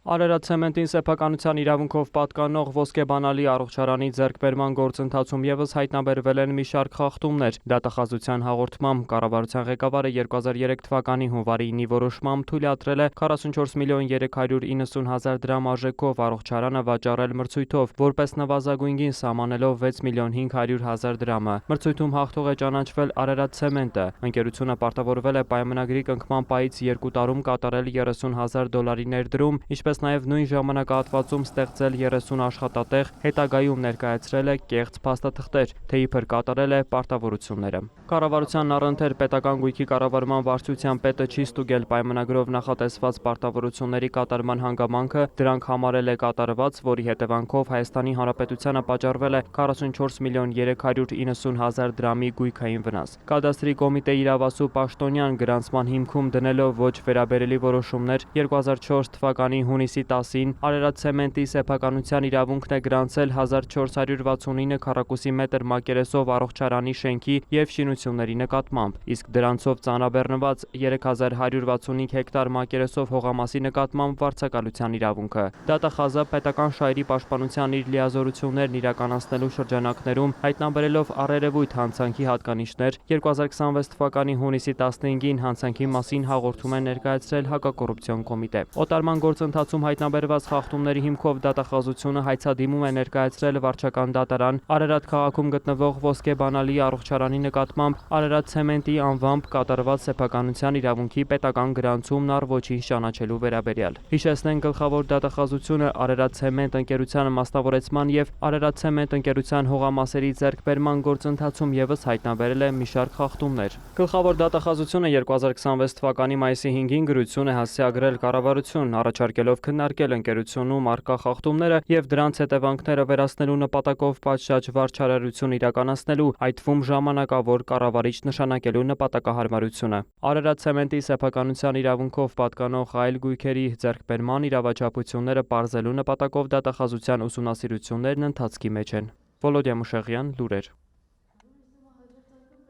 Արարատցեմենտին սեփականության իրավունքով պատկանող ոսկեբանալի առողջարանի ձեռքբերման գործընթացում ևս հայտնաբերվել են մի շարք խախտումներ։ Դատախազության հաղորդմամբ կառավարության ղեկավարը 2003 թվականի հունվարի 9-ի որոշմամբ թույլատրել է 44 միլիոն 390 հազար դրամ արժեքով առողջարանը վաճառել մրցույթով, որպես նվազագույնին սահմանելով 6 միլիոն 500 հազար դրամը։ Մրցույթում հաղթող է ճանաչվել Արարատցեմենտը։ Ընկերությունը պարտավորվել է պայմանագրի կնքման պահից 2 տարում կատարել $30,000 ներդրում, ինչպես նաև նույն ժամանակահատվածում ստեղծել 30 աշխատատեղ, հետագայում ներկայացրել է կեղծ փաստաթղթեր, թե իբր կատարել է պարտավորությունները։ Կառավարությանն առընթեր պետական գույքի կառավարման վարչության պետը չի ստուգել պայմանագրով նախատեսված պարտավորությունների կատարման հանգամանքը, դրանք համարել է կատարված, որի հետևանքով Հայաստանի Հանրապետությանը պատճառվել է 44 միլիոն 390 հազար դրամի գույքային վնաս։ Կադաստրի կոմիտեի իրավասու պաշտոնյան գրանցման հիմքում դնելով ոչ վերաբերելի որոշումներ 2004 թվականի հունիսի 10-ին Արարատցեմենտի սեփականության իրավունքն է գրանցել 1469 քառակուսի մետր մակերեսով առողջարանի շենքի և շինությունների նկատմամբ, իսկ դրանցով ծանրաբեռնված 3165 հեկտար մակերեսով հողամասի նկատմամբ վարձակալության իրավունքը։ Դատախազը պետական շահերի պաշտպանության իր լիազորություններն իրականացնելու շրջանակներում հայտնաբերելով առերևույթ հանցանքի հատկանիշներ 2026 թվականի հունիսի 15-ին հանցանքի մասին հաղորդում է ներկայացրել հակակոռուպցիոն կոմիտե։ Օտարման գործընթացում հայտնաբերված խախտումների հիմքով դատախազությունը հայցադիմում է ներկայացրել վարչական դատարան Արարատ քաղաքում գտնվող ոսկեբանալի առողջարանի նկատմամբ Արարատցեմենտի անվամբ կատարված սեփականության իրավունքի պետական գրանցումն առ ոչինչ ճանաչելու վերաբերյալ։ Հիշեցնենք, գլխավոր դատախազությունը Արարատցեմենտ ընկերության մասնավորեցման և Արարատցեմենտ ընկերության հողամասերի ձեռքբերման գործընթացում ևս հայտնաբերել է մի շարք խախտումներ։ Գլխավոր դատախազությունը 2026 թվականի մայիսի 5-ին գրություն է հասցեագրել կառավարություն, առաջարկելով քննարկել ընկերությունում առկա խախտումները և դրանց հետևանքները վերացնելու նպատակով պատշաճ վարչարարություն իրականացնելու, այդ թվում ժամանակավոր կառավարիչ նշանակելու նպատակահարմարությունը։ Արարատցեմենտի սեփականության իրավունքով պատկանող այլ գույքերի ձեռքբերման իրավաչափությունները պարզելու նպատակով դատախազության ուսումնասիրություններն ընթացքի մեջ են։ Վոլոդիա Մուշեղյան, լուրեր։